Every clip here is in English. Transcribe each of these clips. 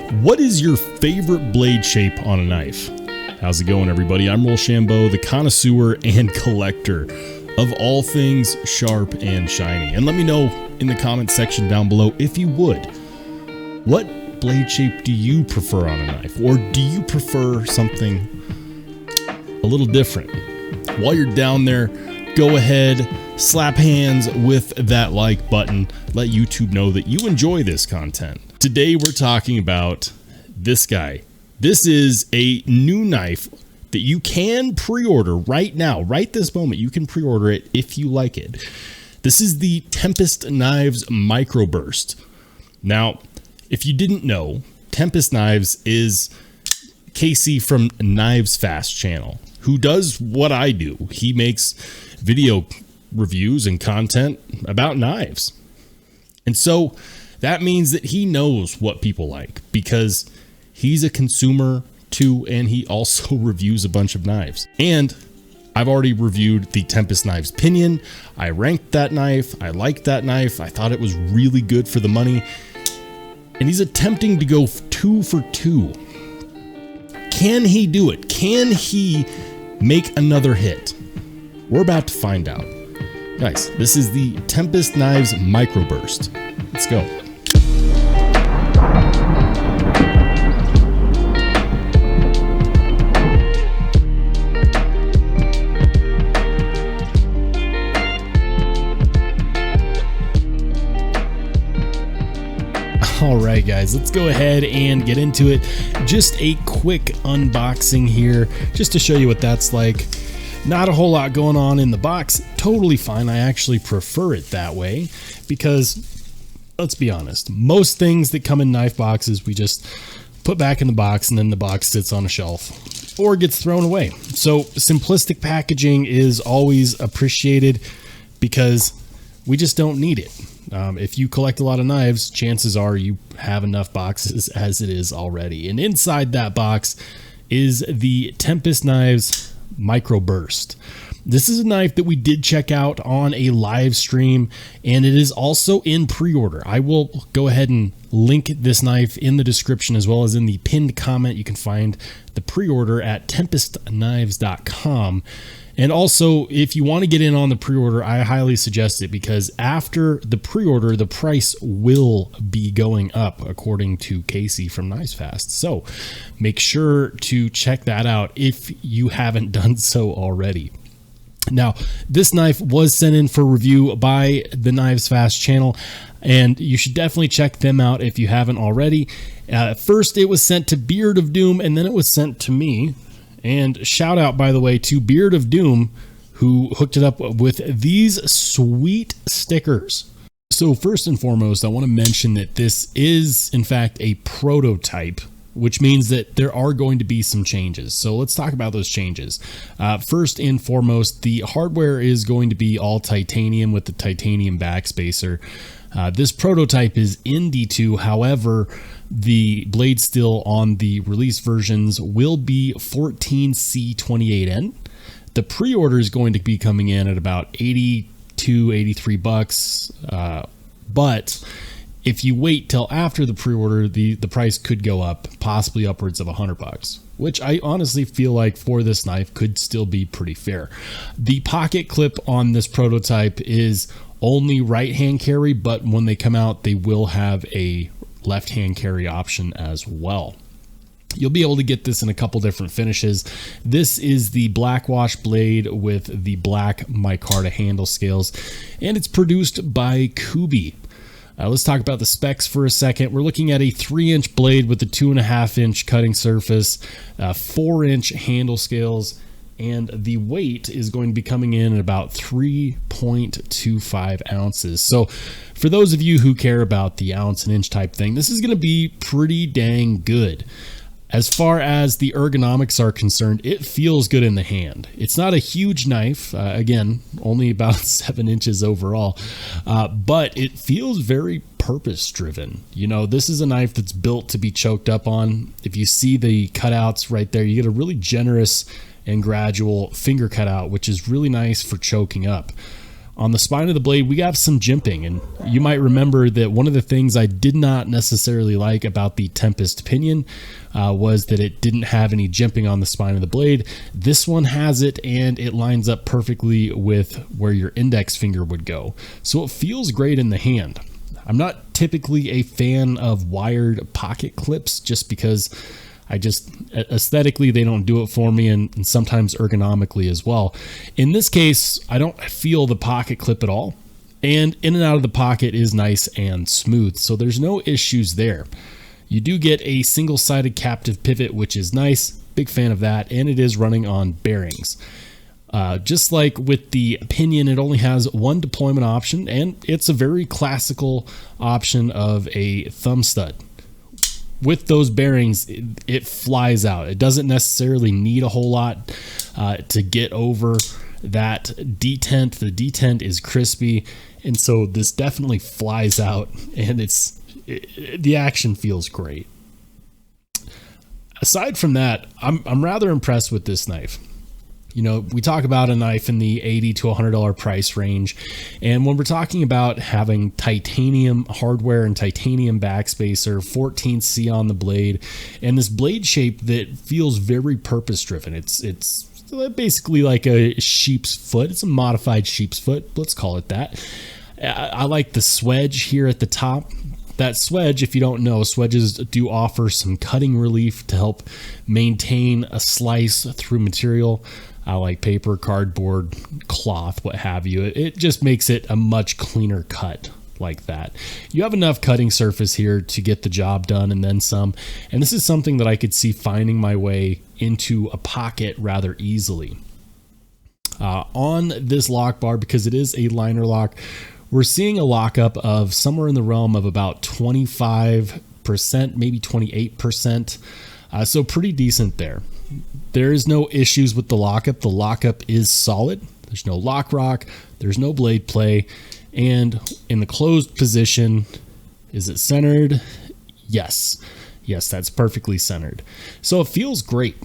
What is your favorite blade shape on a knife? How's it going, everybody? I'm Rollshambo, the connoisseur and collector of all things sharp and shiny. And let me know in the comment section down below, if you would, what blade shape do you prefer on a knife? Or do you prefer something a little different? While you're down there, go ahead, slap hands with that like button. Let YouTube know that you enjoy this content. Today we're talking about this guy. This is a new knife that you can pre-order right now, right this moment. You can pre-order it if you like it. This is the Tempest Knives Microburst. Now, if you didn't know, Tempest Knives is Casey from Knives Fast channel, who does what I do. He makes video reviews and content about knives. And so that means that he knows what people like because he's a consumer too, and he also reviews a bunch of knives. And I've already reviewed the Tempest Knives Pinion. I ranked that knife. I liked that knife. I thought it was really good for the money. And he's attempting to go 2 for 2. Can he do it? Can he make another hit? We're about to find out. Guys, this is the Tempest Knives Microburst. Let's go. All right, guys, let's go ahead and get into it. Just a quick unboxing here, just to show you what that's like. Not a whole lot going on in the box. Totally fine. I actually prefer it that way because, let's be honest, most things that come in knife boxes, we just put back in the box and then the box sits on a shelf or gets thrown away. So simplistic packaging is always appreciated because we just don't need it. If you collect a lot of knives, chances are you have enough boxes as it is already. And inside that box is the Tempest Knives Microburst. This is a knife that we did check out on a live stream, and it is also in pre-order. I will go ahead and link this knife in the description as well as in the pinned comment. You can find the pre-order at tempestknives.com. And also, if you want to get in on the pre-order, I highly suggest it because after the pre-order, the price will be going up according to Casey from Knives Fast. So make sure to check that out if you haven't done so already. Now, this knife was sent in for review by the Knives Fast channel, and you should definitely check them out if you haven't already. First, it was sent to Beard of Doom, and then it was sent to me. And shout out, by the way, to Beard of Doom, who hooked it up with these sweet stickers. So first and foremost, I want to mention that this is, in fact, a prototype, which means that there are going to be some changes. So let's talk about those changes. First and foremost, the hardware is going to be all titanium with the titanium backspacer. This prototype is in D2, however, the blade steel on the release versions will be 14C28N. The pre-order is going to be coming in at about 82, 83 bucks. But if you wait till after the pre-order, the price could go up, possibly upwards of 100 bucks, which I honestly feel like for this knife could still be pretty fair. The pocket clip on this prototype is only right hand carry, but when they come out, they will have a left hand carry option as well. You'll be able to get this in a couple different finishes. This is the black wash blade with the black micarta handle scales, and it's produced by Kubi. Let's talk about the specs for a second. We're looking at a 3-inch blade with a 2.5-inch cutting surface, 4-inch handle scales, and the weight is going to be coming in at about 3.25 ounces. So for those of you who care about the ounce and inch type thing, this is going to be pretty dang good. As far as the ergonomics are concerned, it feels good in the hand. It's not a huge knife, again, only about 7 inches overall, but it feels very purpose-driven. You know, this is a knife that's built to be choked up on. If you see the cutouts right there, you get a really generous and gradual finger cutout, which is really nice for choking up. On the spine of the blade, we got some jimping, and you might remember that one of the things I did not necessarily like about the Tempest pinion was that it didn't have any jimping on the spine of the blade. This one has it, and it lines up perfectly with where your index finger would go. So it feels great in the hand. I'm not typically a fan of wired pocket clips just because aesthetically they don't do it for me, and sometimes ergonomically as well. In this case, I don't feel the pocket clip at all, and in and out of the pocket is nice and smooth, so there's no issues there. You do get a single-sided captive pivot, which is nice, big fan of that, and it is running on bearings. Just like with the pinion, it only has one deployment option, and it's a very classical option of a thumb stud. With those bearings, it flies out. It doesn't necessarily need a whole lot to get over that detent. The detent is crispy, and so this definitely flies out, and the action feels great. Aside from that, I'm rather impressed with this knife. You know, we talk about a knife in the $80 to $100 price range, and when we're talking about having titanium hardware and titanium backspacer, 14C on the blade, and this blade shape that feels very purpose driven. It's basically like a sheep's foot. It's a modified sheep's foot, let's call it that. I like the swedge here at the top. That swedge, if you don't know, swedges do offer some cutting relief to help maintain a slice through material. Like paper, cardboard, cloth, what have you. It just makes it a much cleaner cut like that. You have enough cutting surface here to get the job done and then some. And this is something that I could see finding my way into a pocket rather easily. On this lock bar, because it is a liner lock, we're seeing a lockup of somewhere in the realm of about 25%, maybe 28%. So pretty decent there. There is no issues with the lockup. The lockup is solid. There's no lock rock. There's no blade play. And in the closed position, is it centered? Yes. Yes, that's perfectly centered. So it feels great.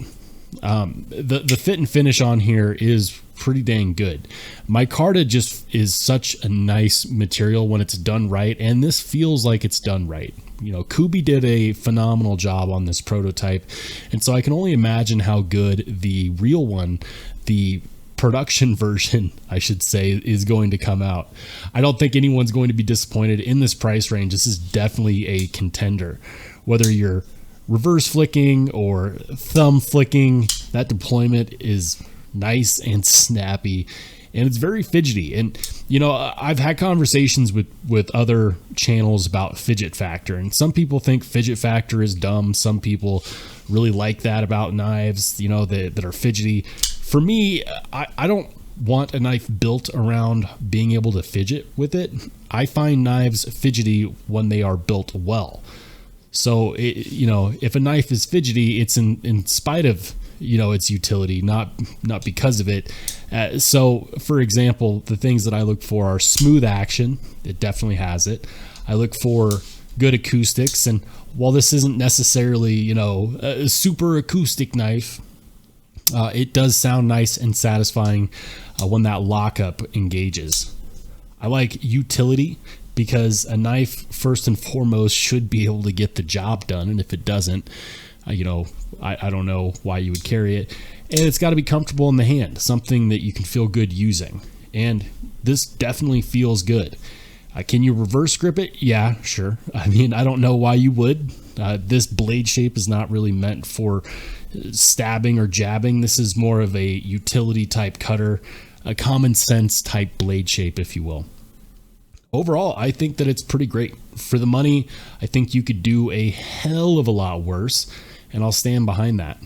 The fit and finish on here is pretty dang good. Micarta just is such a nice material when it's done right, and this feels like it's done right. You know, Kubi did a phenomenal job on this prototype, and so I can only imagine how good the real one, the production version, I should say, is going to come out. I don't think anyone's going to be disappointed in this price range. This is definitely a contender. Whether you're reverse flicking or thumb flicking, that deployment is nice and snappy, and it's very fidgety. And you know, I've had conversations with other channels about fidget factor, and some people think fidget factor is dumb. Some people really like that about knives, you know, that are fidgety. For me, I don't want a knife built around being able to fidget with it. I find knives fidgety when they are built well. So you know, if a knife is fidgety, it's in spite of, you know, its utility, not because of it. So for example, the things that I look for are smooth action. It definitely has it. I look for good acoustics, and while this isn't necessarily, you know, a super acoustic knife, it does sound nice and satisfying when that lockup engages. I like utility, because a knife first and foremost should be able to get the job done, and if it doesn't, you know, I don't know why you would carry it. And it's got to be comfortable in the hand, something that you can feel good using, and this definitely feels good. Can you reverse grip it? Yeah, sure. I mean, I don't know why you would. This blade shape is not really meant for stabbing or jabbing. This is more of a utility type cutter, a common sense type blade shape, if you will. Overall, I think that it's pretty great. For the money, I think you could do a hell of a lot worse, and I'll stand behind that.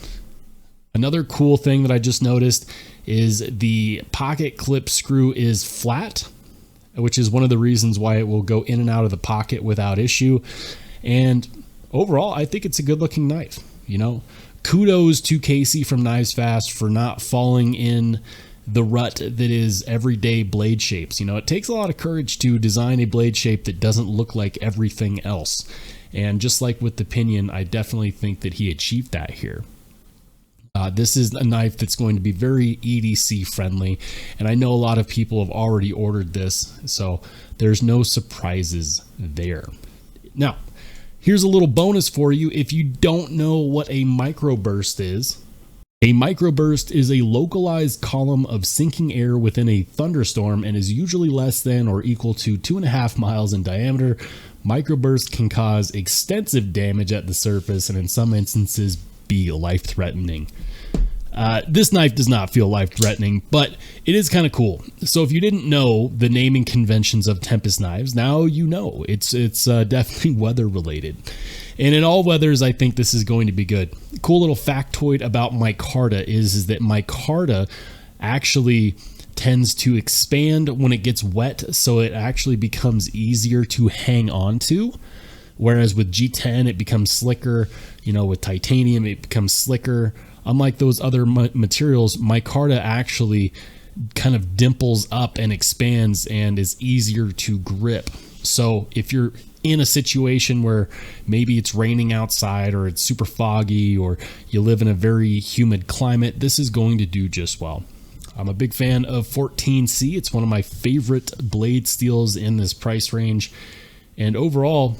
Another cool thing that I just noticed is the pocket clip screw is flat, which is one of the reasons why it will go in and out of the pocket without issue. And overall, I think it's a good looking knife. You know, kudos to Casey from Knives Fast for not falling in the rut that is everyday blade shapes. You know, it takes a lot of courage to design a blade shape that doesn't look like everything else. And just like with the pinion, I definitely think that he achieved that here. This is a knife that's going to be very EDC friendly, and I know a lot of people have already ordered this, so there's no surprises there. Now, here's a little bonus for you if you don't know what a microburst is. A microburst is a localized column of sinking air within a thunderstorm and is usually less than or equal to 2.5 miles in diameter. Microbursts can cause extensive damage at the surface and in some instances be life-threatening. This knife does not feel life-threatening, but it is kind of cool. So if you didn't know the naming conventions of Tempest knives, now you know. It's definitely weather-related. And in all weathers, I think this is going to be good. Cool little factoid about micarta is that micarta actually tends to expand when it gets wet, so it actually becomes easier to hang on to. Whereas with G10, it becomes slicker. You know, with titanium, it becomes slicker. Unlike those other materials, micarta actually kind of dimples up and expands and is easier to grip. So if you're in a situation where maybe it's raining outside or it's super foggy or you live in a very humid climate, this is going to do just well. I'm a big fan of 14C. It's one of my favorite blade steels in this price range. And overall,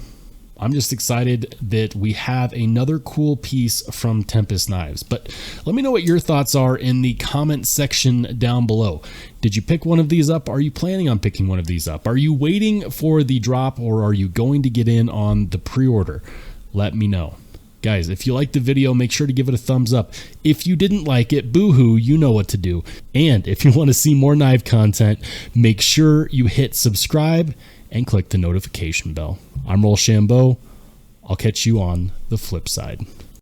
I'm just excited that we have another cool piece from Tempest Knives. But let me know what your thoughts are in the comment section down below. Did you pick one of these up? Are you planning on picking one of these up? Are you waiting for the drop, or are you going to get in on the pre-order? Let me know. Guys, if you liked the video, make sure to give it a thumbs up. If you didn't like it, boo-hoo, you know what to do. And if you want to see more knife content, make sure you hit subscribe and click the notification bell. I'm Rollshambo. I'll catch you on the flip side.